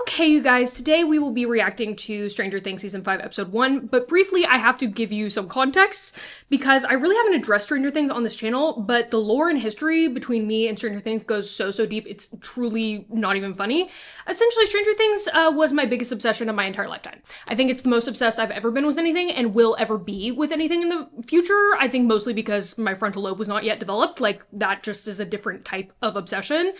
Okay, you guys, today we will be reacting to Stranger Things Season 5, Episode 1, but briefly I have to give you some context because I really haven't addressed Stranger Things on this channel, but the lore and history between me and Stranger Things goes so deep, it's truly not even funny. Essentially, Stranger Things was my biggest obsession of my entire lifetime. I think it's the most obsessed I've ever been with anything and will ever be with anything in the future. I think mostly because my frontal lobe was not yet developed, like that just is a different type of obsession.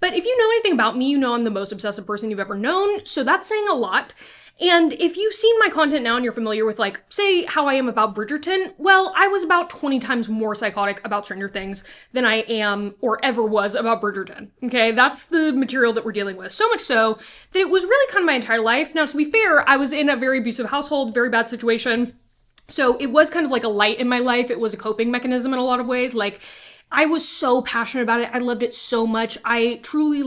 But if you know anything about me, you know I'm the most obsessive person you've ever known, so that's saying a lot. And if you've seen my content now and you're familiar with, like, say, how I am about Bridgerton, well, I was about 20 times more psychotic about Stranger Things than I am or ever was about Bridgerton, okay? That's the material that we're dealing with. So much so that it was really kind of my entire life. Now, to be fair, I was in a very abusive household, very bad situation, so it was kind of like a light in my life. It was a coping mechanism in a lot of ways. Like, I was so passionate about it. I loved it so much. I truly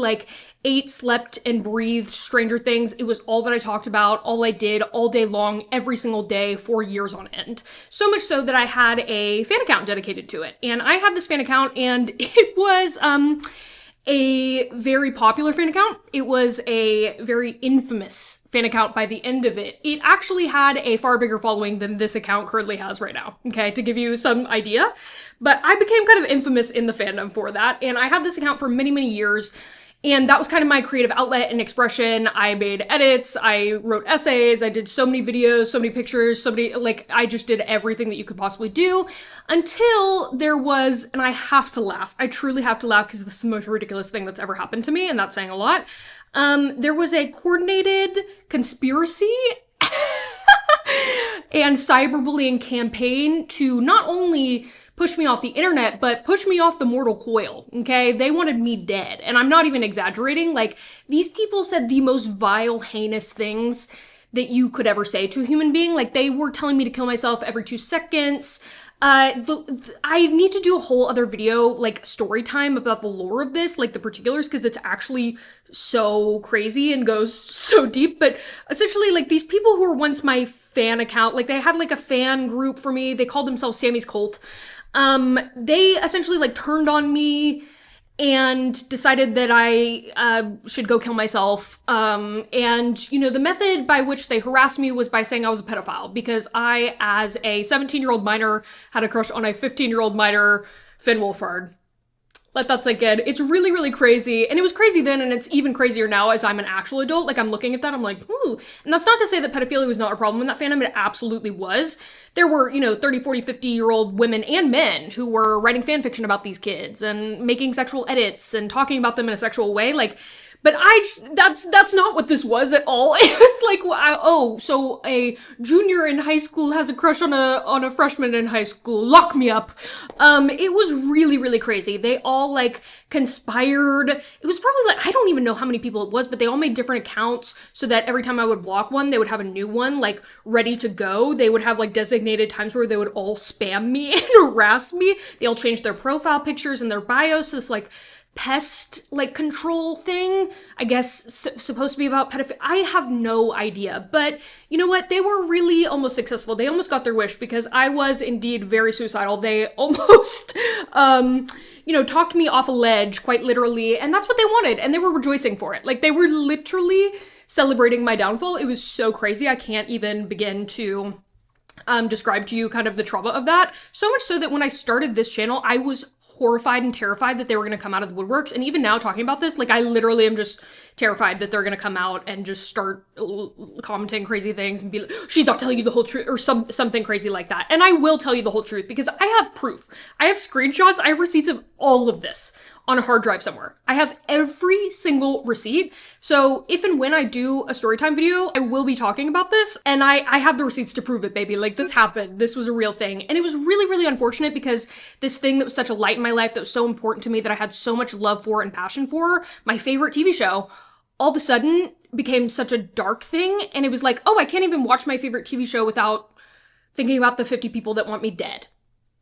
ate, slept, and breathed Stranger Things. It was all that I talked about, all I did all day long, every single day for years on end. So much so that I had a fan account dedicated to it. And I had this fan account and it was a very popular fan account. It was a very infamous fan account by the end of it. It actually had a far bigger following than this account currently has right now, okay, to give you some idea. But I became kind of infamous in the fandom for that, and I had this account for many years, and that was kind of my creative outlet and expression. I made edits, I wrote essays, I did so many videos, so many pictures, I just did everything that you could possibly do until there was, and I have to laugh, I truly have to laugh because this is the most ridiculous thing that's ever happened to me, and that's saying a lot. There was a coordinated conspiracy and cyberbullying campaign to not only push me off the internet, but push me off the mortal coil, okay? They wanted me dead, and I'm not even exaggerating. Like, these people said the most vile, heinous things that you could ever say to a human being. Like, they were telling me to kill myself every 2 seconds. I need to do a whole other video, like, story time about the lore of this, like, the particulars, because it's actually so crazy and goes so deep. But essentially, like, these people who were once my fan account, like, they had, like, a fan group for me. They called themselves Sammy's Cult. They essentially, turned on me and decided that I should go kill myself. And, you know, the method by which they harassed me was by saying I was a pedophile, because I, as a 17-year-old minor, had a crush on a 15-year-old minor, Finn Wolfhard. Let that sink in. It's really crazy. And it was crazy then, and it's even crazier now as I'm an actual adult. Like, I'm looking at that, I'm like, ooh. And that's not to say that pedophilia was not a problem in that fandom. It absolutely was. There were, 30, 40, 50-year-old women and men who were writing fan fiction about these kids and making sexual edits and talking about them in a sexual way. But that's not what this was at all. It was like, so a junior in high school has a crush on a freshman in high school. Lock me up. It was really crazy. They all conspired. It was probably I don't even know how many people it was, but they all made different accounts so that every time I would block one, they would have a new one ready to go. They would have designated times where they would all spam me and harass me. They all changed their profile pictures and their bios to this pest control thing, I guess supposed to be about pedophilia. I have no idea, but you know what? They were really almost successful. They almost got their wish because I was indeed very suicidal. They almost, talked me off a ledge, quite literally, and that's what they wanted, and they were rejoicing for it. Like, they were literally celebrating my downfall. It was so crazy. I can't even begin to describe to you kind of the trauma of that. So much so that when I started this channel, I was horrified and terrified that they were going to come out of the woodworks. And even now talking about this, I literally am just terrified that they're going to come out and just start commenting crazy things and be like, she's not telling you the whole truth, or something crazy like that. And I will tell you the whole truth because I have proof. I have screenshots. I have receipts of all of this on a hard drive somewhere. I have every single receipt. So if and when I do a storytime video, I will be talking about this, and I have the receipts to prove it, baby. This happened. This was a real thing. And it was really unfortunate because this thing that was such a light in my life, that was so important to me, that I had so much love for and passion for, my favorite TV show, all of a sudden became such a dark thing. And it was like, oh, I can't even watch my favorite TV show without thinking about the 50 people that want me dead.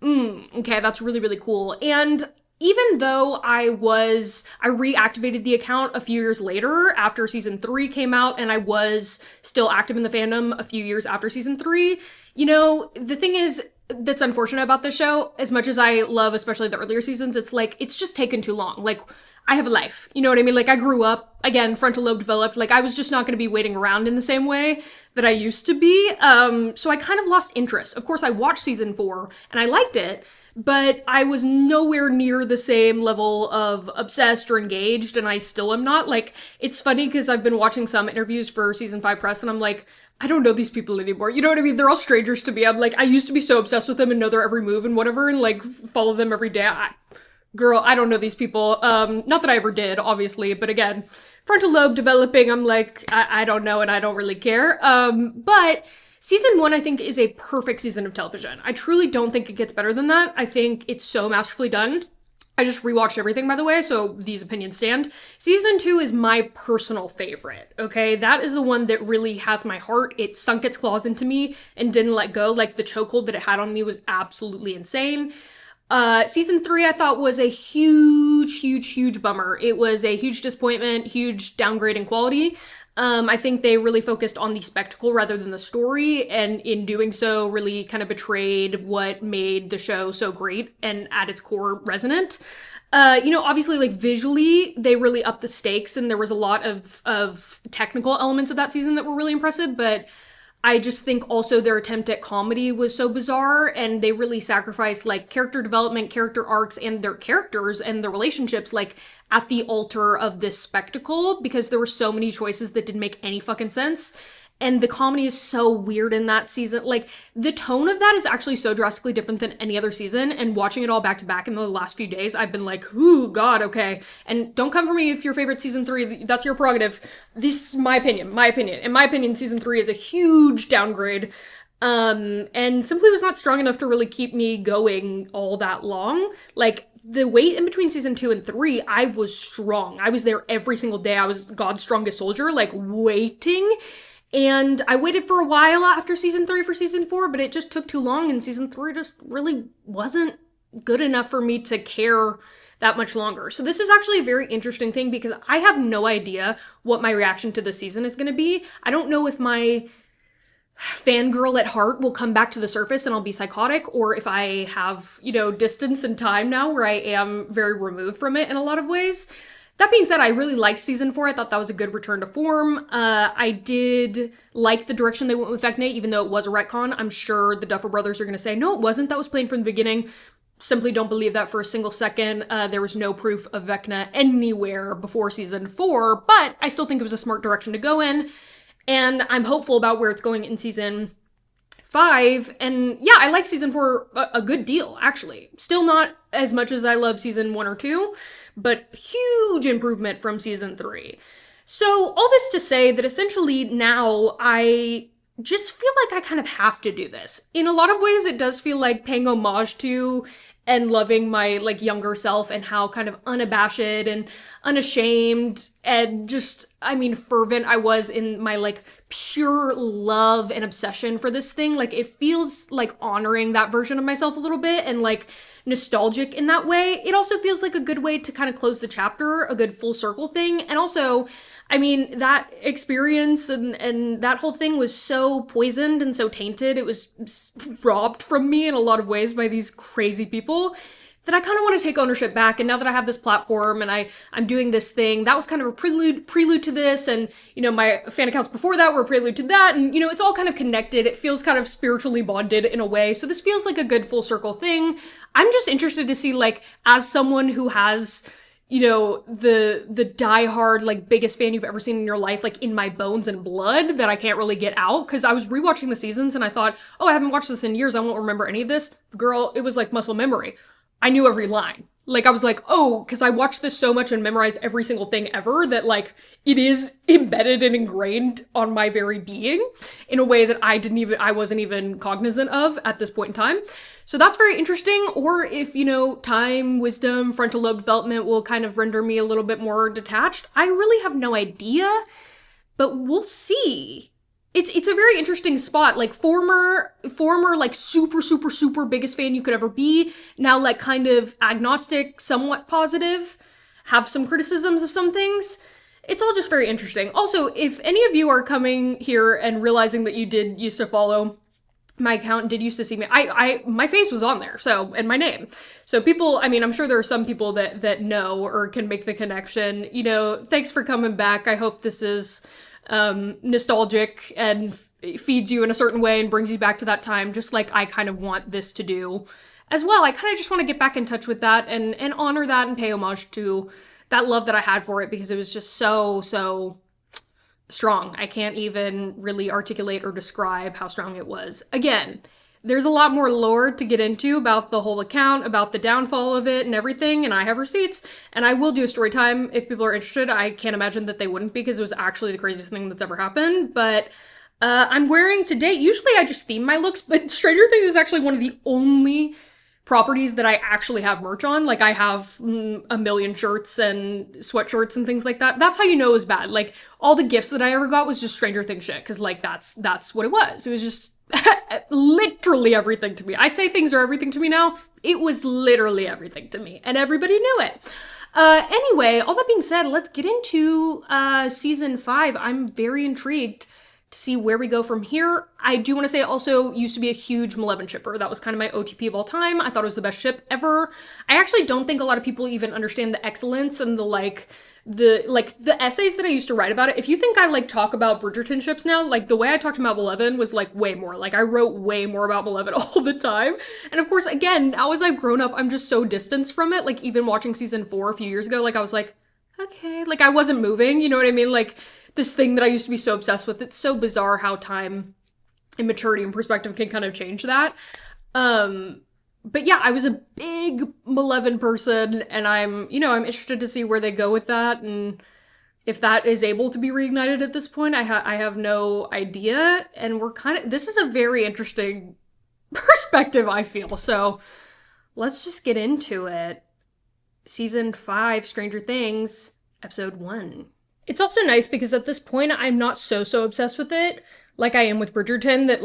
Okay, that's really cool. And even though I reactivated the account a few years later after season 3 came out, and I was still active in the fandom a few years after season 3, the thing is, that's unfortunate about this show, as much as I love especially the earlier seasons, it's just taken too long. I have a life. You know what I mean? Like, I grew up, again, frontal lobe developed. Like, I was just not going to be waiting around in the same way that I used to be. So I kind of lost interest. Of course, I watched season 4 and I liked it, but I was nowhere near the same level of obsessed or engaged, and I still am not. Like, it's funny because I've been watching some interviews for season 5 press, and I'm like, I don't know these people anymore. You know what I mean? They're all strangers to me. I'm like, I used to be so obsessed with them and know their every move and whatever, and like follow them every day. Girl, I don't know these people. Not that I ever did, obviously, but again, frontal lobe developing, I'm like, I don't know and I don't really care. But season 1, I think, is a perfect season of television. I truly don't think it gets better than that. I think it's so masterfully done. I just rewatched everything, by the way, so these opinions stand. Season 2 is my personal favorite, okay? That is the one that really has my heart. It sunk its claws into me and didn't let go. Like, the chokehold that it had on me was absolutely insane. Season 3 I thought was a huge bummer. It was a huge disappointment, huge downgrade in quality. I think they really focused on the spectacle rather than the story, and in doing so really kind of betrayed what made the show so great and at its core resonant. Obviously, like, visually, they really upped the stakes, and there was a lot of technical elements of that season that were really impressive, but I just think also their attempt at comedy was so bizarre, and they really sacrificed, like, character development, character arcs, and their characters and their relationships, like, at the altar of this spectacle, because there were so many choices that didn't make any fucking sense. And the comedy is so weird in that season. Like, the tone of that is actually so drastically different than any other season, and watching it all back to back in the last few days, I've been like, ooh, God, okay. And don't come for me if your favorite season 3, that's your prerogative. This is my opinion. In my opinion, season 3 is a huge downgrade, and simply was not strong enough to really keep me going all that long. Like, the wait in between season 2 and 3, I was strong. I was there every single day. I was God's strongest soldier, like, waiting. And I waited for a while after season 3 for season 4, but it just took too long, and season 3 just really wasn't good enough for me to care that much longer. So this is actually a very interesting thing, because I have no idea what my reaction to this season is going to be. I don't know if my fangirl at heart will come back to the surface and I'll be psychotic, or if I have, distance and time now where I am very removed from it in a lot of ways. That being said, I really liked season 4. I thought that was a good return to form. I did like the direction they went with Vecna, even though it was a retcon. I'm sure the Duffer Brothers are going to say, no, it wasn't. That was plain from the beginning. Simply don't believe that for a single second. There was no proof of Vecna anywhere before season 4, but I still think it was a smart direction to go in. And I'm hopeful about where it's going in season 5. And yeah, I like season 4 a good deal, actually. Still not as much as I love season 1 or 2, but huge improvement from season 3. So all this to say that essentially now I just feel like I kind of have to do this. In a lot of ways, it does feel like paying homage to and loving my, like, younger self, and how kind of unabashed and unashamed and just, fervent I was in my, like, pure love and obsession for this thing. Like, it feels like honoring that version of myself a little bit, and, like, nostalgic in that way. It also feels like a good way to kind of close the chapter, a good full circle thing. And also, that experience and that whole thing was so poisoned and so tainted. It was robbed from me in a lot of ways by these crazy people, that I kind of want to take ownership back. And now that I have this platform and I'm doing this thing, that was kind of a prelude to this. And, my fan accounts before that were a prelude to that. And, it's all kind of connected. It feels kind of spiritually bonded in a way. So this feels like a good full circle thing. I'm just interested to see, like, as someone who has, the diehard, like, biggest fan you've ever seen in your life, like, in my bones and blood, that I can't really get out. Cause I was rewatching the seasons and I thought, oh, I haven't watched this in years. I won't remember any of this. Girl, it was like muscle memory. I knew every line. Like, I was like, oh, because I watched this so much and memorized every single thing ever that, like, it is embedded and ingrained on my very being in a way that I wasn't even cognizant of at this point in time. So that's very interesting. Or if, time, wisdom, frontal lobe development will kind of render me a little bit more detached. I really have no idea, but we'll see. It's a very interesting spot. Like, former, like, super biggest fan you could ever be. Now, like, kind of agnostic, somewhat positive. Have some criticisms of some things. It's all just very interesting. Also, if any of you are coming here and realizing that you did used to follow my account did used to see me. My face was on there, so, and my name. So people, I mean, I'm sure there are some people that know or can make the connection. You know, thanks for coming back. I hope this is nostalgic and feeds you in a certain way and brings you back to that time, just like I kind of want this to do as well. I kind of just want to get back in touch with that and honor that and pay homage to that love that I had for it, because it was just so strong. I can't even really articulate or describe how strong it was. Again, there's a lot more lore to get into about the whole account, about the downfall of it and everything, and I have receipts, and I will do a story time if people are interested. I can't imagine that they wouldn't, because it was actually the craziest thing that's ever happened, but I'm wearing today, usually I just theme my looks, but Stranger Things is actually one of the only properties that I actually have merch on. Like, I have a million shirts and sweatshirts and things like that. That's how you know it was bad. Like, all the gifts that I ever got was just Stranger Things shit, because, like, that's what it was. It was just literally everything to me. I say things are everything to me now. It was literally everything to me, and everybody knew it. Anyway, all that being said, let's get into season 5. I'm very intrigued to see where we go from here. I do want to say I also used to be a huge Malevolent shipper. That was kind of my OTP of all time. I thought it was the best ship ever. I actually don't think a lot of people even understand the excellence and the essays that I used to write about it. If you think I talk about Bridgerton ships now, the way I talked about Malevolent was way more. I wrote way more about Malevolent all the time. And of course, again, now as I've grown up, I'm just so distanced from it. Even watching season 4 a few years ago, I was like, okay, I wasn't moving, you know what I mean? This thing that I used to be so obsessed with. It's so bizarre how time and maturity and perspective can kind of change that. But yeah, I was a big Malevolent person, and I'm interested to see where they go with that, and if that is able to be reignited at this point. I have no idea, and this is a very interesting perspective, I feel. So let's just get into it. Season 5, Stranger Things, episode 1. It's also nice because at this point, I'm not so obsessed with it like I am with Bridgerton, that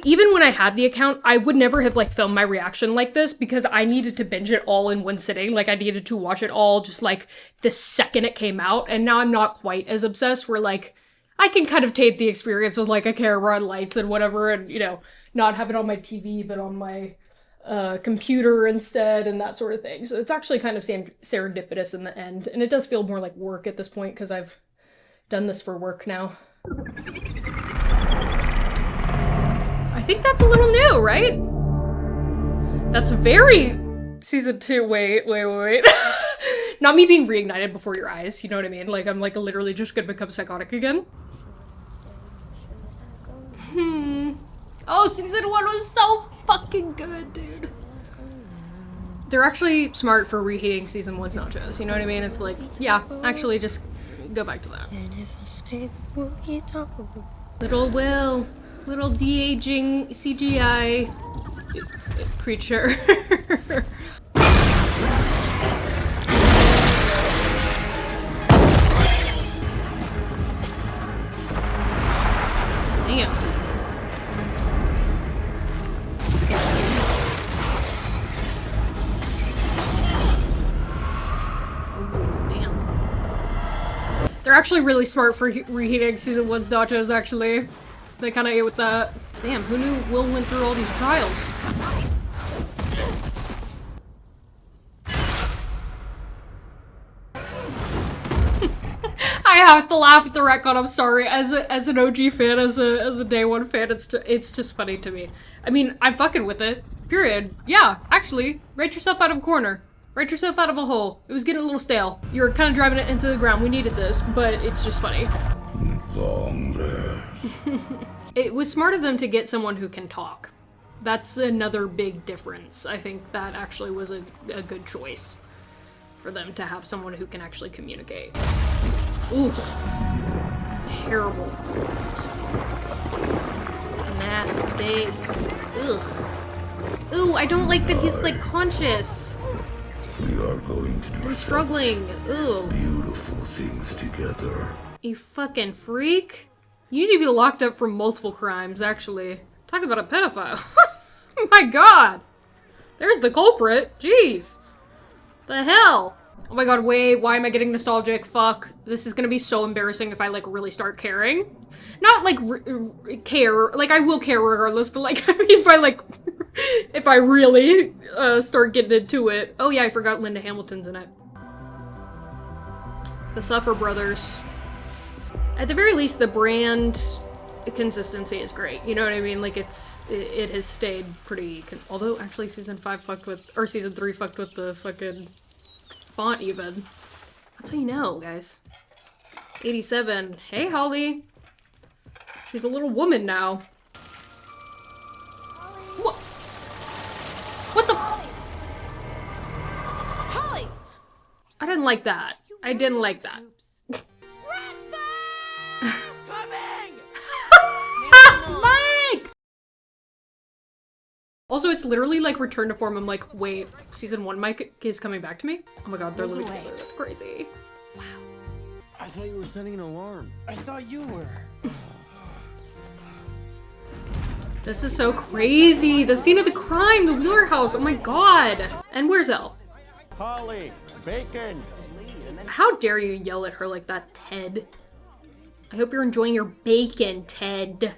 even when I had the account, I would never have filmed my reaction like this, because I needed to binge it all in one sitting. I needed to watch it all just the second it came out. And now I'm not quite as obsessed, where I can kind of take the experience with a camera and lights and whatever, and not have it on my TV, but on my computer instead, and that sort of thing. So it's actually kind of serendipitous in the end, and it does feel more like work at this point, because I've done this for work now. I think that's a little new, right? That's very season 2. Wait. Not me being reignited before your eyes, you know what I mean? I'm literally just gonna become psychotic again. Oh, season 1 was so fucking good, dude. They're actually smart for reheating season 1's nachos, you know what I mean? It's yeah, actually just go back to that. Little Will, little de-aging CGI creature. Damn. They're actually really smart for reheating season 1's nachos, actually. They kind of ate with that. Damn, who knew Will went through all these trials? I have to laugh at the retcon, I'm sorry. As an OG fan, as a day one fan, it's just funny to me. I mean, I'm fucking with it. Period. Yeah, actually, write yourself out of a corner. Write yourself out of a hole. It was getting a little stale. You were kind of driving it into the ground. We needed this, but it's just funny. Longer. It was smart of them to get someone who can talk. That's another big difference. I think that actually was a good choice for them to have someone who can actually communicate. Oof. Terrible. Nasty. Ugh. Ooh, I don't like that he's conscious. We are going to do I'm struggling. Ooh. Beautiful things together. You fucking freak. You need to be locked up for multiple crimes, actually. Talk about a pedophile. My god. There's the culprit. Jeez. The hell. Oh my god, wait, why am I getting nostalgic? Fuck. This is gonna be so embarrassing if I, like, really start caring. Not, like, care. Like, I will care regardless, but, like, I mean, if I, like, if I really start getting into it. Oh yeah, I forgot Linda Hamilton's in it. The Suffer Brothers. At the very least, the brand consistency is great. You know what I mean? Like, it has stayed pretty... Although, actually, season 5 fucked with... Or season 3 fucked with the fucking font, even. That's how you know, guys. 87. Hey, Holly. She's a little woman now. What? What the... Holly! I didn't like that. I didn't like that. Mike! Also, it's literally like return to form. I'm like, wait, season 1 Mike is coming back to me? Oh my god, they're living together. That's crazy. Wow. I thought you were setting an alarm. I thought you were. This is so crazy. The scene of the crime, the Wheeler house. Oh my god. And where's Elle? Holly, bacon. How dare you yell at her like that, Ted? I hope you're enjoying your bacon, Ted.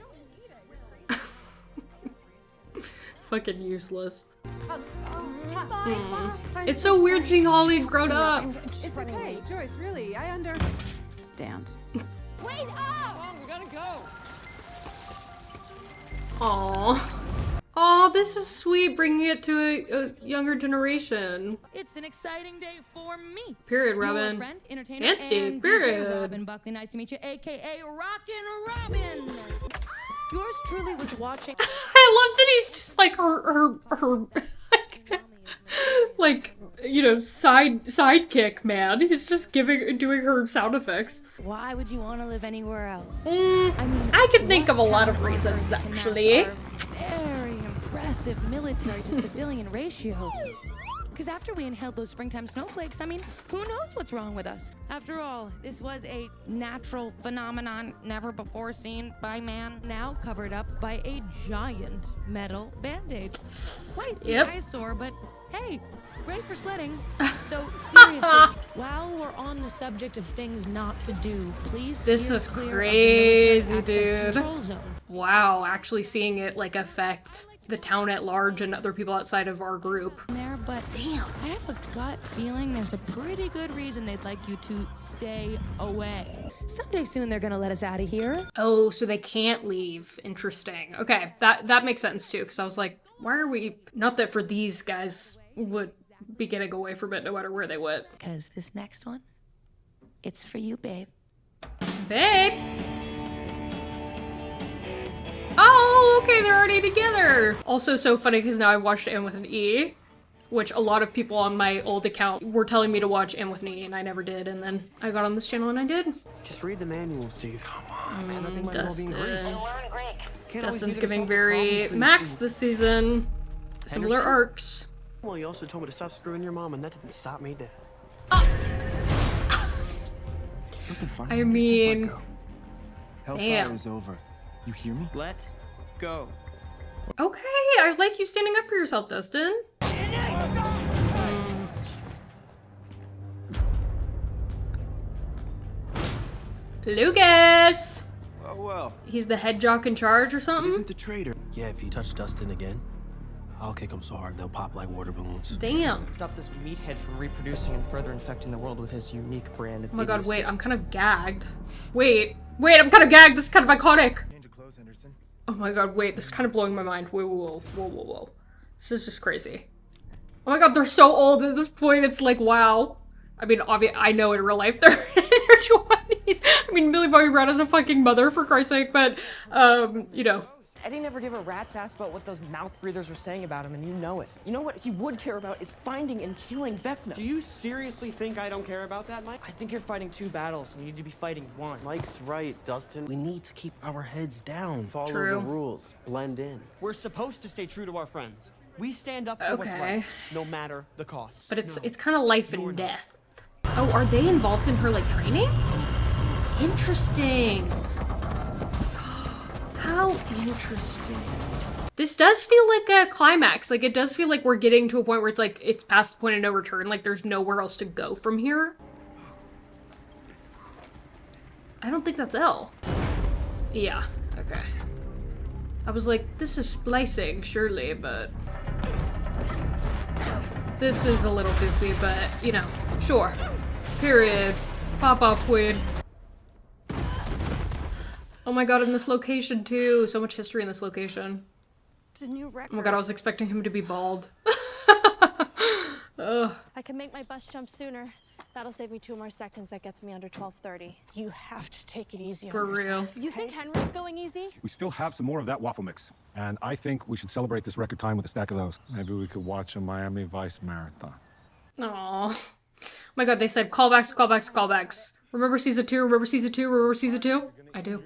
Fucking useless. It's so weird seeing Holly grown up. It's okay, Joyce, really, I understand. Wait up! Mom, we gotta go. Aww. Aw, this is sweet, bringing it to a younger generation. It's an exciting day for me. Period, Your Robin. friend, entertainer, And Steve, DJ period. Robin Buckley, nice to meet you, aka Rockin' Robin. Yours truly was watching. I love that he's just like her like, you know, sidekick, man. He's just doing her sound effects. Why would you want to live anywhere else? I can think of a lot of reasons, actually. Very impressive military to civilian ratio. Because after we inhaled those springtime snowflakes, I mean, who knows what's wrong with us? After all, this was a natural phenomenon never before seen by man, now covered up by a giant metal band-aid. Quite the eyesore, but hey, great for sledding. Though, seriously, while we're on the subject of things not to do, please This is steer clear crazy, of the military access dude. control zone. Wow, actually seeing it, like, affect the town at large and other people outside of our group. There, but damn, I have a gut feeling there's a pretty good reason they'd like you to stay away. Someday soon they're gonna let us out of here. Oh, so they can't leave. Interesting. Okay, that makes sense too, because I was like, why are we... Not that for these guys would be getting away from it no matter where they went. Because this next one, it's for you, babe. Babe! Oh, okay, they're already together. Also so funny because now I've watched Anne with an E, which a lot of people on my old account were telling me to watch Anne with an E, and I never did, and then I got on this channel and I did. Just read the manual, Steve. Come on, man. Nothing might as well be Greek. Dustin's giving very Max this season. Similar Henderson? arcs. Well, you also told me to stop screwing your mom, and that didn't stop me, Dad. Something funny. I mean, Hellfire damn. is over. You hear me? Let go. Okay, I like you standing up for yourself, Dustin. Lucas! Oh, well. He's the head jock in charge or something? Isn't the traitor? Yeah, if you touch Dustin again, I'll kick him so hard they'll pop like water balloons. Damn. Stop this meathead from reproducing and further infecting the world with his unique brand of Oh my god, idiocy. wait, I'm kind of gagged. Wait, I'm kind of gagged. This is kind of iconic. Oh my god, wait, this is kind of blowing my mind. Whoa. This is just crazy. Oh my god, they're so old at this point. It's like, wow. I mean, obviously, I know in real life they're in their 20s. I mean, Millie Bobby Brown is a fucking mother, for Christ's sake, but, you know. Eddie never gave a rat's ass about what those mouth breathers were saying about him, and you know it. You know what he would care about is finding and killing Vecna. Do you seriously think I don't care about that, Mike? I think you're fighting 2 battles, and you need to be fighting 1. Mike's right, Dustin. We need to keep our heads down. Follow True. the rules. Blend in. We're supposed to stay true to our friends. We stand up for what's Okay. right, no matter the cost. But it's kind of life and death. Oh, are they involved in her, like, training? Interesting. How interesting. This does feel like a climax. Like, it does feel like we're getting to a point where it's like, it's past the point of no return. Like, there's nowhere else to go from here. I don't think that's L. Yeah, okay. I was like, this is splicing, surely, but... This is a little goofy, but, you know, sure. Period. Pop off, queen. Oh my god, in this location, too. So much history in this location. It's a new record. Oh my god, I was expecting him to be bald. Ugh. I can make my bus jump sooner. That'll save me 2 more seconds. That gets me under 12:30. You have to take it easy For on real. yourself. You think Henry's going easy? We still have some more of that waffle mix, and I think we should celebrate this record time with a stack of those. Maybe we could watch a Miami Vice marathon. Aww. Oh my god, they said callbacks, callbacks, callbacks. Remember season 2, remember season 2, remember season 2? I do.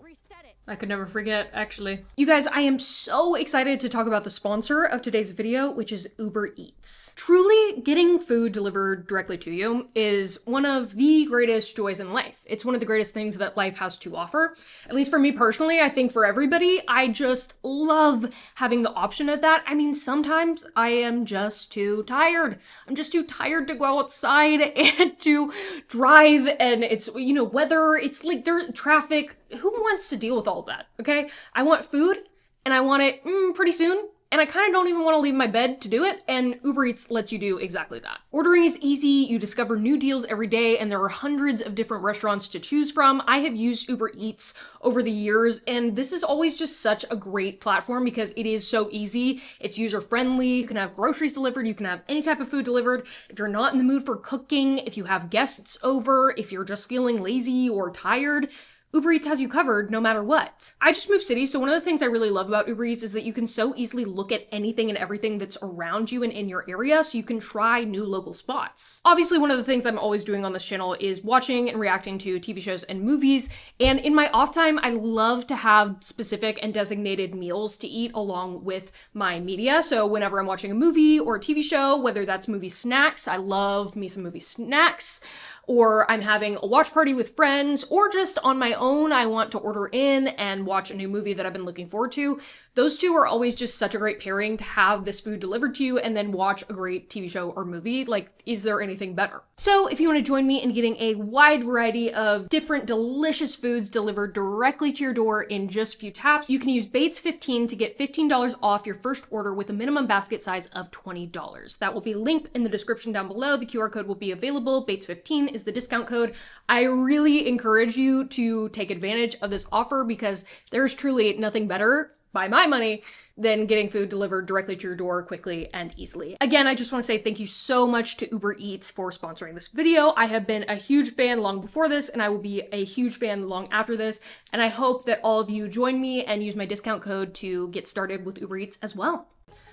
Reset it. I could never forget, actually. You guys, I am so excited to talk about the sponsor of today's video, which is Uber Eats. Truly, getting food delivered directly to you is one of the greatest joys in life. It's one of the greatest things that life has to offer. At least for me personally, I think for everybody, I just love having the option of that. I mean, sometimes I am just too tired. I'm just too tired to go outside and to drive, and it's, you know, weather, it's like there's traffic. Who wants to deal with all that, okay? I want food, and I want it pretty soon, and I kind of don't even want to leave my bed to do it, and Uber Eats lets you do exactly that. Ordering is easy, you discover new deals every day, and there are hundreds of different restaurants to choose from. I have used Uber Eats over the years, and this is always just such a great platform because it is so easy. It's user-friendly, you can have groceries delivered, you can have any type of food delivered. If you're not in the mood for cooking, if you have guests over, if you're just feeling lazy or tired, Uber Eats has you covered no matter what. I just moved cities, so one of the things I really love about Uber Eats is that you can so easily look at anything and everything that's around you and in your area, so you can try new local spots. Obviously, one of the things I'm always doing on this channel is watching and reacting to TV shows and movies, and in my off time, I love to have specific and designated meals to eat along with my media. So whenever I'm watching a movie or a TV show, whether that's movie snacks, I love me some movie snacks, or I'm having a watch party with friends, or just on my own, I want to order in and watch a new movie that I've been looking forward to. Those two are always just such a great pairing to have this food delivered to you and then watch a great TV show or movie. Like, is there anything better? So if you want to join me in getting a wide variety of different delicious foods delivered directly to your door in just a few taps, you can use Bates15 to get $15 off your first order with a minimum basket size of $20. That will be linked in the description down below. The QR code will be available. Bates15 is the discount code. I really encourage you to take advantage of this offer because there's truly nothing better, by my money, than getting food delivered directly to your door quickly and easily. Again, I just want to say thank you so much to Uber Eats for sponsoring this video. I have been a huge fan long before this, and I will be a huge fan long after this, and I hope that all of you join me and use my discount code to get started with Uber Eats as well.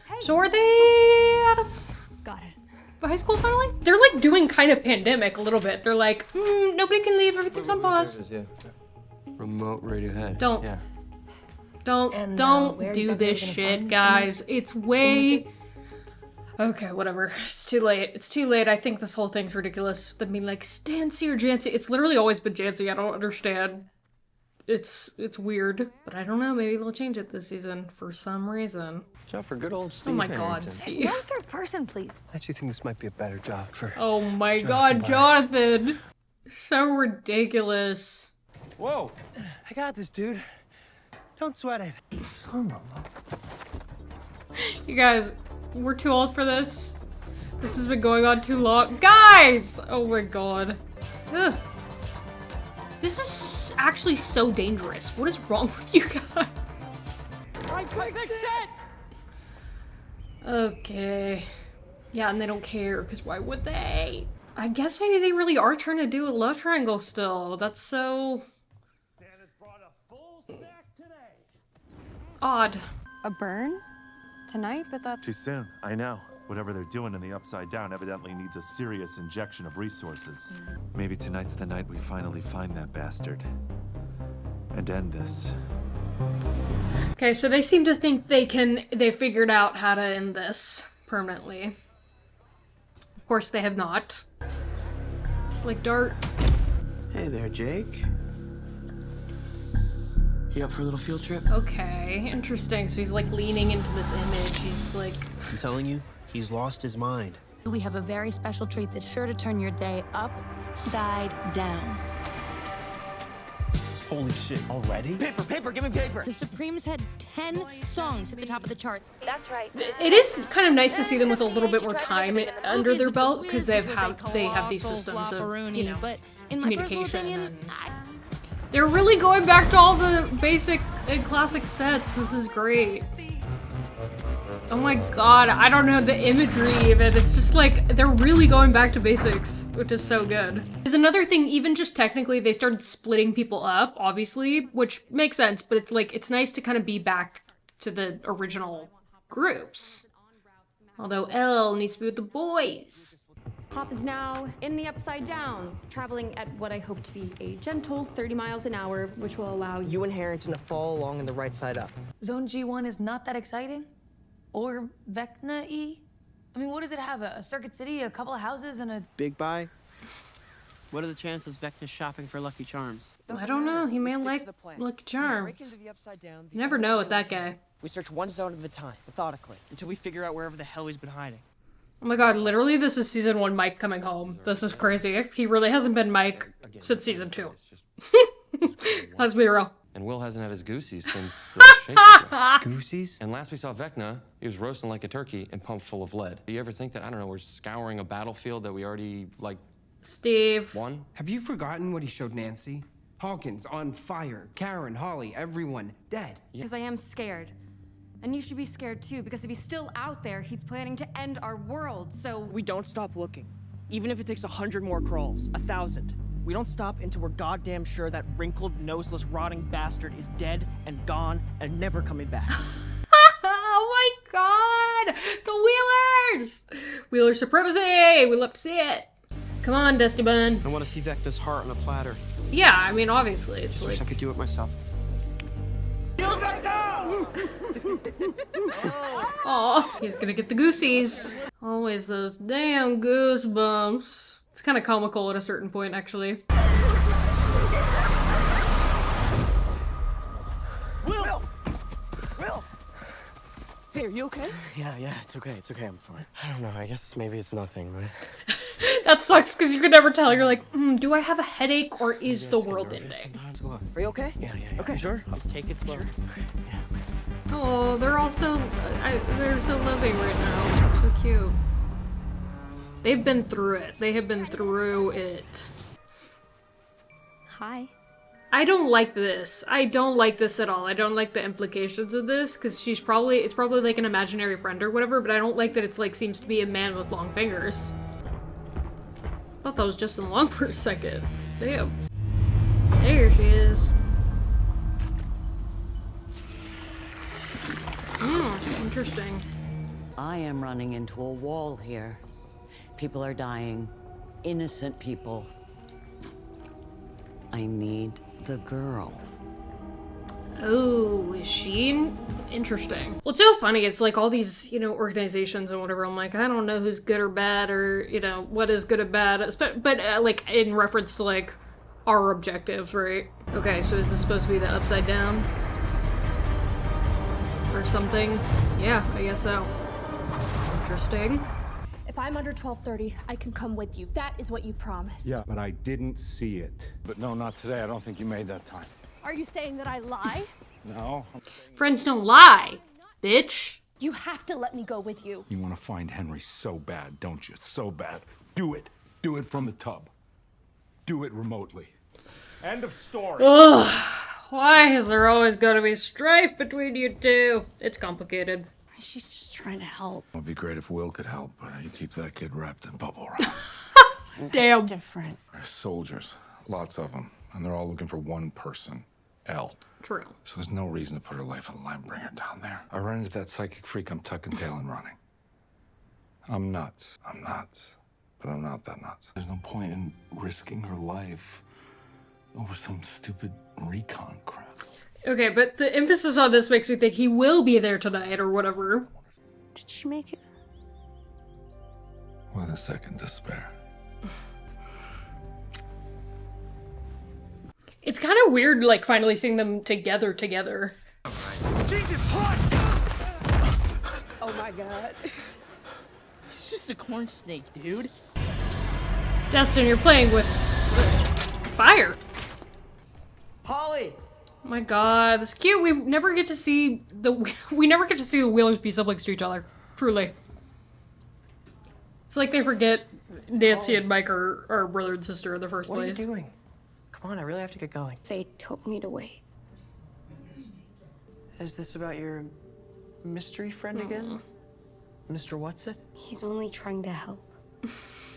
Hey. So are they out of high school finally? They're like doing kind of pandemic a little bit. They're like, nobody can leave, everything's on pause. Yeah. Remote Radiohead. Don't. Yeah. Don't do this shit, guys. It's way... Okay, whatever. It's too late. It's too late. I think this whole thing's ridiculous. I mean, like, Stancy or Jancy. It's literally always been Jancy. I don't understand. It's weird. But I don't know. Maybe they'll change it this season for some reason. Job for good old Steve. Oh my Harrington. god, Steve. One third person, please. I actually think this might be a better job for... Oh my god, Jonathan. So ridiculous. Whoa! I got this, dude. Don't sweat it. You guys, we're too old for this. This has been going on too long. Guys! Oh my god. Ugh. This is actually so dangerous. What is wrong with you guys? I clicked it! Okay. Yeah, and they don't care, because why would they? I guess maybe they really are trying to do a love triangle still. That's so... Santa's brought a full sack today. odd. A burn? Tonight? But that's... Too soon, I know. Whatever they're doing in the Upside Down evidently needs a serious injection of resources. Maybe tonight's the night we finally find that bastard. And end this. Okay, so they seem to think they figured out how to end this permanently. Of course they have not. It's like Dart. Hey there, Jake. You up for a little field trip? Okay, interesting. So he's like leaning into this image. He's like... I'm telling you, he's lost his mind. We have a very special treat that's sure to turn your day upside down. Holy shit, already? Paper, give me paper! The Supremes had 10 songs at the top of the chart. That's right. It is kind of nice to see them with a little bit more time under their belt, because they have these systems of, you know, but in my communication. personal opinion, They're really going back to all the basic and classic sets. This is great. Oh my god, I don't know the imagery even. It's just like, they're really going back to basics, which is so good. There's another thing, even just technically, they started splitting people up, obviously, which makes sense, but it's like, it's nice to kind of be back to the original groups. Although Elle needs to be with the boys. Hop is now in the upside down, traveling at what I hope to be a gentle 30 miles an hour, which will allow You and Harrington to follow along in the right side up. Zone G1 is not that exciting? Or Vecna-y? I mean, what does it have? A circuit city, a couple of houses, and a... Big buy? What are the chances Vecna's shopping for Lucky Charms? I don't know, he may like Lucky Charms. You never know with that guy. We search one zone at a time, methodically, until we figure out wherever the hell he's been hiding. Oh my god, literally this is season 1 Mike coming home. This is crazy. He really hasn't been Mike since season 2. Let's be real. And Will hasn't had his goosies since Goosies? And last we saw Vecna, he was roasting like a turkey and pumped full of lead. Do you ever think that, I don't know, we're scouring a battlefield that we already, like, Steve. won? Have you forgotten what he showed Nancy? Hawkins on fire, Karen, Holly, everyone dead. because I am scared. And you should be scared too, because if he's still out there, he's planning to end our world, so... We don't stop looking. Even if it takes 100 more crawls, 1,000. We don't stop until we're goddamn sure that wrinkled, noseless, rotting bastard is dead and gone and never coming back. Oh my god! The Wheelers! Wheeler supremacy! We love to see it. Come on, Dusty Bun. I want to see Vecna's heart on a platter. Yeah, I mean, obviously, it's Wish like... I could do it myself. Aw, he's gonna get the goosies. Always those damn goosebumps. It's kind of comical at a certain point, actually. Will! Hey, are you okay? Yeah, it's okay, I'm fine. I don't know, I guess maybe it's nothing, but... That sucks, because you can never tell. You're like, do I have a headache, or is the world ending? Are you okay? Yeah. Okay. Sure? Just take it slow. Sure. Oh, they're all so... they're so loving right now. So cute. They've been through it. They have been through it. Hi. I don't like this. I don't like this at all. I don't like the implications of this, because it's probably like an imaginary friend or whatever, but I don't like that it's like seems to be a man with long fingers. Thought that was Justin Long for a second. Damn. There she is. Interesting. I am running into a wall here. People are dying. Innocent people. I need the girl. Oh, is she? Interesting. Well, it's so funny. It's like all these, you know, organizations and whatever. I'm like, I don't know who's good or bad, or, you know, what is good or bad. But like, in reference to, like, our objectives, right? Okay, so is this supposed to be the upside down? Or something? Yeah, I guess so. Interesting. If I'm under 12:30, I can come with you. That is what you promised. Yeah, but I didn't see it. But no, not today. I don't think you made that time. Are you saying that I lie? No. Friends don't lie, bitch. You have to let me go with you. You want to find Henry so bad, don't you? So bad. Do it. Do it from the tub. Do it remotely. End of story. Ugh. Why is there always gonna be strife between you two? It's complicated. She's just trying to help. It would be great if Will could help, but you keep that kid wrapped in bubble wrap. Damn. That's different. They're soldiers, lots of them, and they're all looking for one person, Elle. True. So there's no reason to put her life on the line, bring her down there. I run into that psychic freak, I'm tucking tail and running. I'm nuts. I'm nuts. But I'm not that nuts. There's no point in risking her life over some stupid recon crap. Okay, but the emphasis on this makes me think he will be there tonight or whatever. Did she make it? With a second to spare. It's kind of weird, like, finally seeing them together. Jesus Christ! Oh my god. It's just a corn snake, dude. Dustin, you're playing with fire. Holly! Oh my god, this is cute. We never get to see the Wheelers be siblings to each other. Truly. It's like they forget Nancy and Mike are brother and sister in the first place. What are you doing? Come on, I really have to get going. They told me to wait. Is this about your mystery friend again? Mr. What's it? He's only trying to help.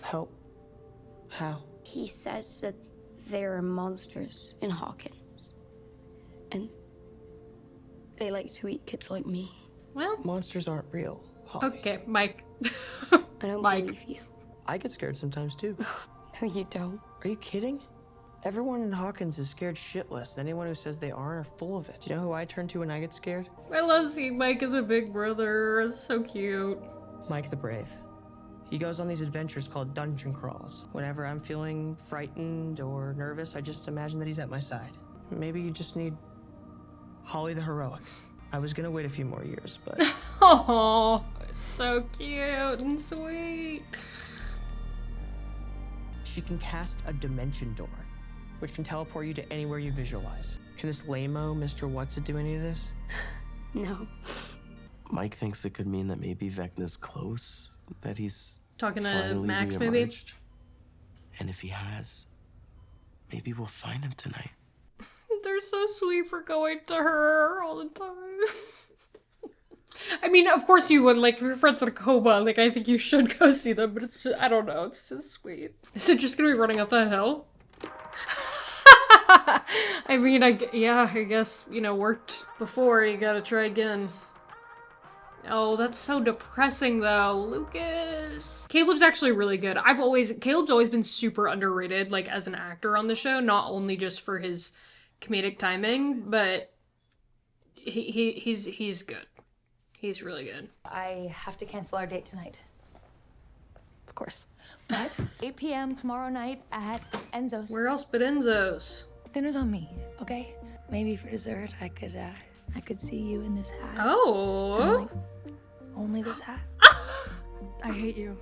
Help? How? He says that there are monsters in Hawkins. And they like to eat kids like me. Well, monsters aren't real, Holly. Okay, Mike. I don't believe you. I get scared sometimes too. No, you don't. Are you kidding? Everyone in Hawkins is scared shitless. Anyone who says they aren't are full of it. Do you know who I turn to when I get scared? I love seeing Mike as a big brother. It's so cute. Mike the Brave. He goes on these adventures called dungeon crawls. Whenever I'm feeling frightened or nervous, I just imagine that he's at my side. Maybe you just need Holly the Heroic. I was gonna wait a few more years, but... Oh, it's so cute and sweet. She can cast a dimension door, which can teleport you to anywhere you visualize. Can this lame-o Mr. What's-it do any of this? No. Mike thinks it could mean that maybe Vecna's close, that he's talking to finally Max, maybe? reemerged. And if he has, maybe we'll find him tonight. They're so sweet for going to her all the time. I mean, of course you would, like, if your friend's in a coma, like, I think you should go see them, but it's just, I don't know, it's just sweet. Is it just gonna be running up that hill? I mean, yeah, I guess, you know, worked before, you gotta try again. Oh, that's so depressing though, Lucas. Caleb's actually really good. Caleb's always been super underrated, like, as an actor on the show, not only just for his comedic timing, but he's good. He's really good. I have to cancel our date tonight. Of course. But 8 p.m. tomorrow night at Enzo's. Where else but Enzo's? Dinner's on me, okay? Maybe for dessert I could see you in this hat. Oh. And, like, only this hat. I hate you.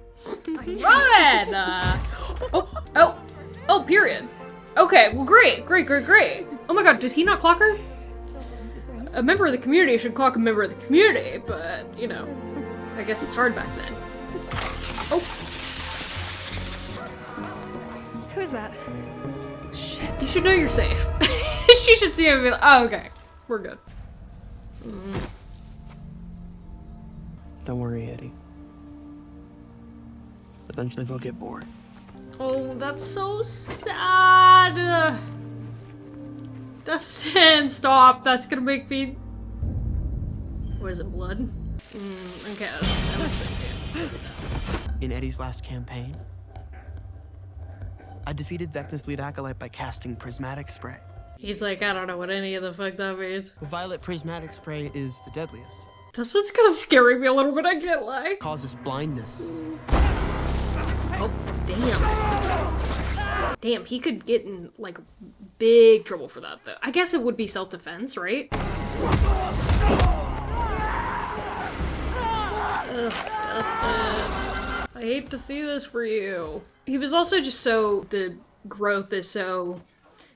Run! Oh, period. Okay, well, great. Oh my god, did he not clock her? A member of the community should clock a member of the community, but, you know, I guess it's hard back then. Oh. Who's that? Shit. You should know you're safe. She should see him and be like, oh, okay. We're good. Don't worry, Eddie. Eventually they'll get bored. Oh, that's so sad. Dustin, stop. That's gonna make me... What is it, blood? Okay, I was thinking. In Eddie's last campaign, I defeated Vecna's lead acolyte by casting prismatic spray. He's like, I don't know what any of the fuck that means. Violet prismatic spray is the deadliest. Dustin's kind of scaring me a little bit, I can't lie. Causes blindness. Oh, damn. Damn, he could get in, like, big trouble for that, though. I guess it would be self-defense, right? Ugh, Dustin. I hate to see this for you. He was also just so... The growth is so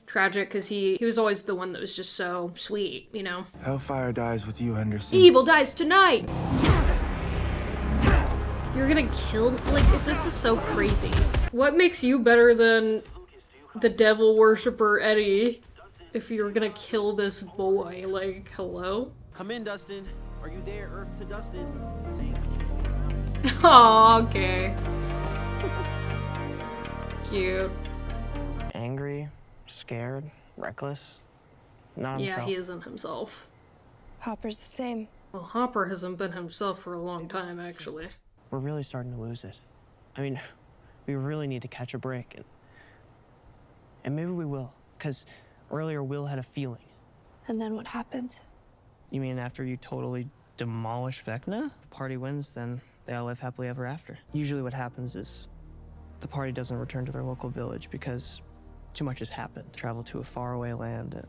tragic, because he was always the one that was just so sweet, you know? Hellfire dies with you, Henderson. Evil dies tonight! You're gonna kill... Like, this is so crazy. What makes you better than the devil worshipper Eddie if you're gonna kill this boy? Like, hello? Come in, Dustin. Are you there, Earth to Dustin? Aw, okay. Cute. Angry, scared, reckless. Not Yeah, himself. he isn't himself. Hopper's the same. Well, Hopper hasn't been himself for a long time, actually. We're really starting to lose it. I mean, we really need to catch a break. And maybe we will. Because earlier Will had a feeling. And then what happens? You mean after you totally demolish Vecna? The party wins, then they all live happily ever after. Usually what happens is the party doesn't return to their local village because Too much has happened. Travel to a faraway land,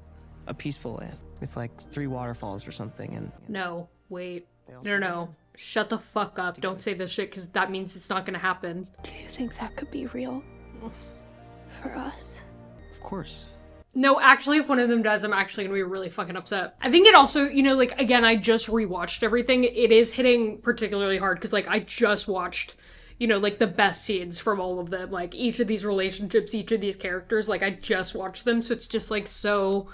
a peaceful land, with like 3 waterfalls or something, and... No, wait. No. Shut the fuck up. Don't say this shit, because that means it's not gonna happen. Do you think that could be real? For us? Of course. No, actually, if one of them does, I'm actually gonna be really fucking upset. I think it also, you know, like, again, I just rewatched everything. It is hitting particularly hard, because, like, I just watched, you know, like, the best scenes from all of them. Like, each of these relationships, each of these characters, like, I just watched them, so it's just, like, so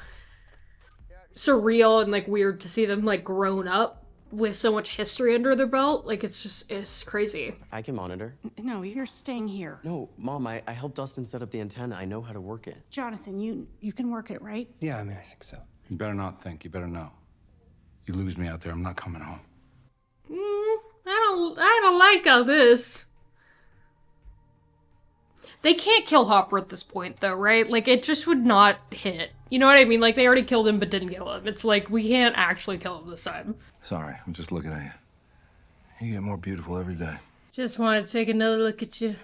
surreal and, like, weird to see them, like, grown up with so much history under their belt. Like, it's crazy. I can monitor. No, you're staying here. No, Mom, I helped Dustin set up the antenna. I know how to work it. Jonathan, you can work it, right? Yeah, I mean, I think so. You better not think. You better know. You lose me out there, I'm not coming home. I don't like all this. They can't kill Hopper at this point, though, right? Like, it just would not hit. You know what I mean? Like, they already killed him, but didn't kill him. It's like, we can't actually kill him this time. Sorry, I'm just looking at you. You get more beautiful every day. Just wanted to take another look at you.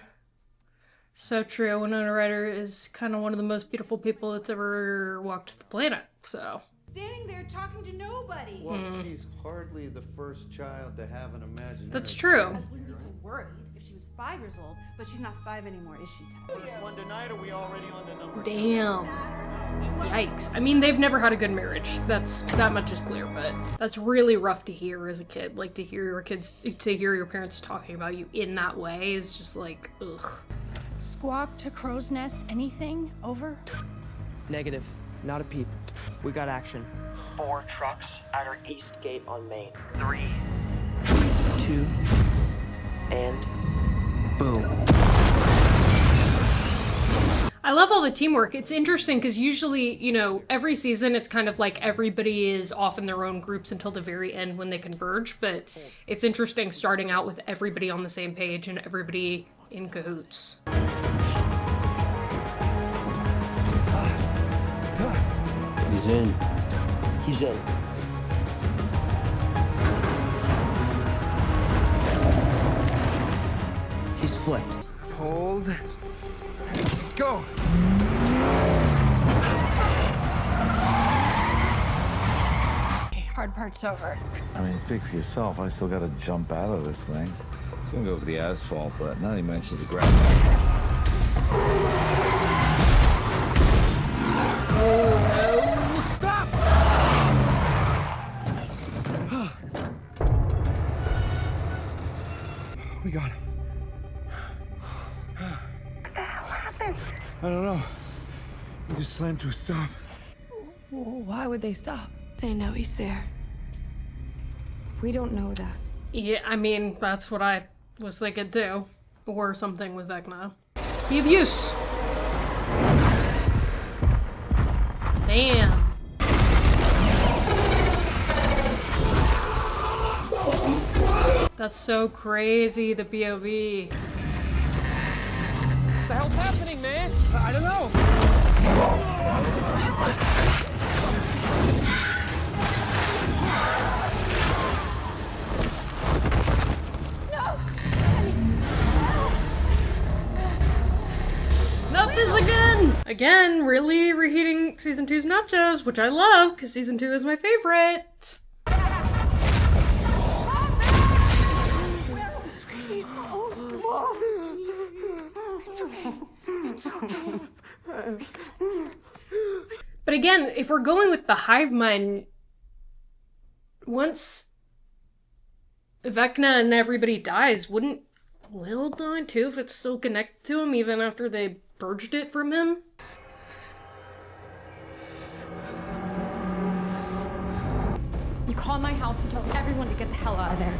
So true. Winona Ryder is kind of one of the most beautiful people that's ever walked the planet, so... Standing there talking to nobody. Well, she's hardly the first child to have an imaginary... That's true. I wouldn't be so worried if she was 5 years old, but she's not 5 anymore, is she, Tyler? First one tonight, are we already on to number 2? Damn. Yikes. I mean, they've never had a good marriage. That much is clear, but that's really rough to hear as a kid. Like, to hear your parents talking about you in that way is just like, ugh. Squawk to Crow's Nest, anything? Over? Negative. Not a peep. We got action. 4 trucks at our east gate on Main. 3, 2, and boom. I love all the teamwork. It's interesting because usually, you know, every season it's kind of like everybody is off in their own groups until the very end when they converge, but it's interesting starting out with everybody on the same page and everybody in cahoots. He's in. He's in. He's flipped. Hold. Go! Okay, hard part's over. I mean, speak for yourself. I still gotta jump out of this thing. It's gonna go over the asphalt, but not even mention the ground. We got him. What the hell happened? I don't know. We just slammed to a stop. Why would they stop? They know he's there. We don't know that. Yeah, I mean, that's what I was thinking too. Or something with Vecna. The abuse! Damn. That's so crazy, the POV. What the hell's happening, man? I don't know. Not this again! Again, really reheating Season 2's nachos, which I love, because Season 2 is my favorite. It's okay. It's okay. But again, if we're going with the hive mind, once Vecna and everybody dies, wouldn't Will die too if it's still connected to him even after they purged it from him? You called my house to tell everyone to get the hell out of there.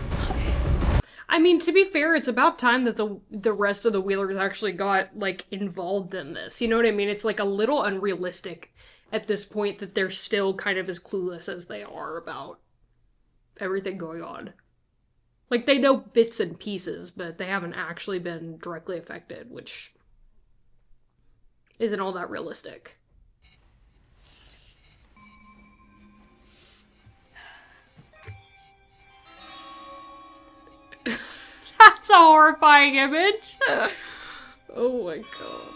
I mean, to be fair, it's about time that the rest of the Wheelers actually got, like, involved in this. You know what I mean? It's, like, a little unrealistic at this point that they're still kind of as clueless as they are about everything going on. Like, they know bits and pieces, but they haven't actually been directly affected, which isn't all that realistic. That's a horrifying image. Oh my god.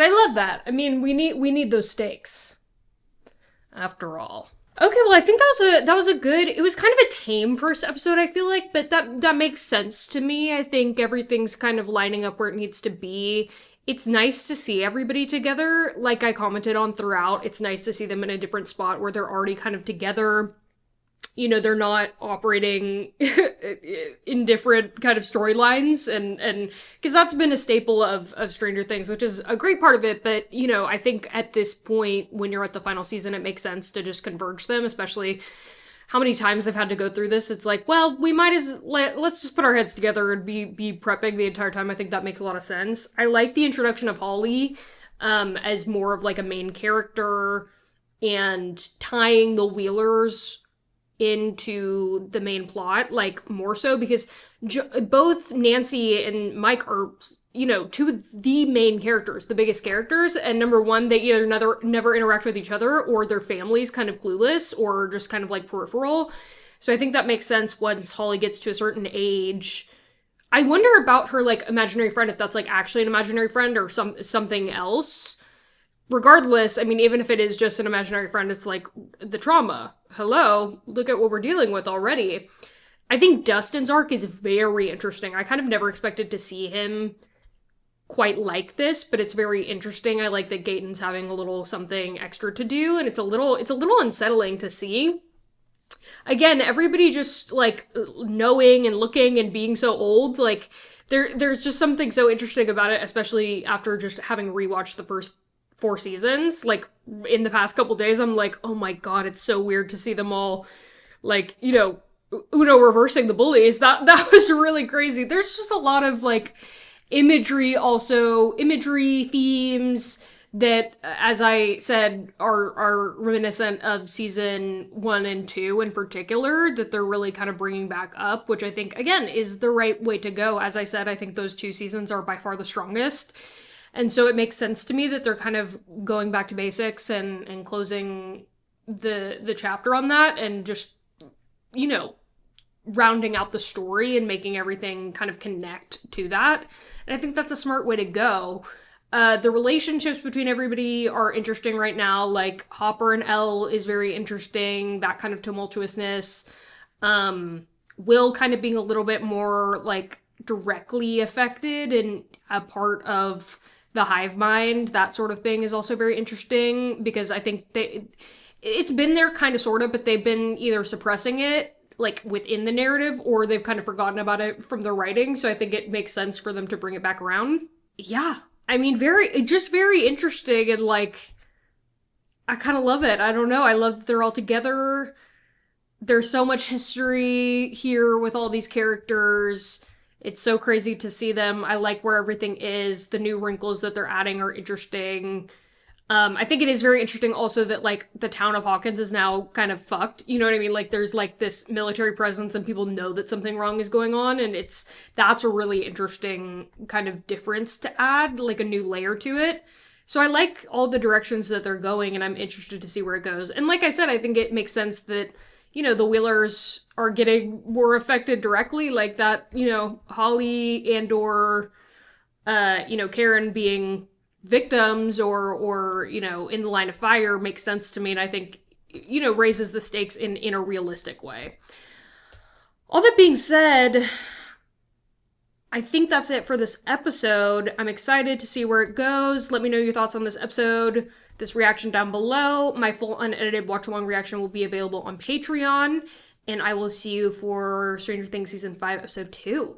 I love that. I mean, we need those stakes, after all. Okay, well, I think that was a good, it was kind of a tame first episode, I feel like, but that makes sense to me. I think everything's kind of lining up where it needs to be. It's nice to see everybody together, like I commented on throughout. It's nice to see them in a different spot where they're already kind of together. You know, they're not operating in different kind of storylines, and because that's been a staple of Stranger Things, which is a great part of it. But, you know, I think at this point, when you're at the final season, it makes sense to just converge them, especially how many times I've had to go through this. It's like, well, we might let's just put our heads together and be prepping the entire time. I think that makes a lot of sense. I like the introduction of Holly as more of like a main character and tying the Wheelers into the main plot, like, more so, because both Nancy and Mike are, you know, two of the main characters, the biggest characters, and number one, they either never interact with each other, or their family's kind of clueless, or just kind of, like, peripheral. So I think that makes sense once Holly gets to a certain age. I wonder about her, like, imaginary friend, if that's, like, actually an imaginary friend or something else. Regardless, I mean, even if it is just an imaginary friend, it's like the trauma. Hello, look at what we're dealing with already. I think Dustin's arc is very interesting. I kind of never expected to see him quite like this, but it's very interesting. I like that Gaten's having a little something extra to do, and it's a little unsettling to see. Again, everybody just, like, knowing and looking and being so old, like, there's just something so interesting about it, especially after just having rewatched the first 4 seasons. Like, in the past couple days, I'm like, oh my god, it's so weird to see them all, like, you know, Uno reversing the bullies. That was really crazy. There's just a lot of, like, imagery themes that, as I said, are reminiscent of season 1 and 2 in particular, that they're really kind of bringing back up, which I think, again, is the right way to go. As I said, I think those 2 seasons are by far the strongest. And so it makes sense to me that they're kind of going back to basics and closing the chapter on that, and just, you know, rounding out the story and making everything kind of connect to that. And I think that's a smart way to go. The relationships between everybody are interesting right now. Like, Hopper and Elle is very interesting, that kind of tumultuousness. Will kind of being a little bit more, like, directly affected and a part of the hive mind, that sort of thing, is also very interesting, because I think it's been there kind of sort of, but they've been either suppressing it, like, within the narrative, or they've kind of forgotten about it from the writing. So I think it makes sense for them to bring it back around. Yeah, I mean, very interesting, and, like, I kind of love it. I don't know, I love that they're all together. There's so much history here with all these characters. It's so crazy to see them. I like where everything is. The new wrinkles that they're adding are interesting. I think it is very interesting also that, like, the town of Hawkins is now kind of fucked. You know what I mean? Like, there's, like, this military presence and people know that something wrong is going on, and that's a really interesting kind of difference to add, like a new layer to it. So I like all the directions that they're going, and I'm interested to see where it goes. And like I said, I think it makes sense that, you know, the Wheelers are getting more affected directly, like that, you know, Holly and or, you know, Karen being victims or, you know, in the line of fire makes sense to me, and I think, you know, raises the stakes in a realistic way. All that being said, I think that's it for this episode. I'm excited to see where it goes. Let me know your thoughts on this episode, this reaction down below. My full unedited watch-along reaction will be available on Patreon, and I will see you for Stranger Things Season 5, Episode 2.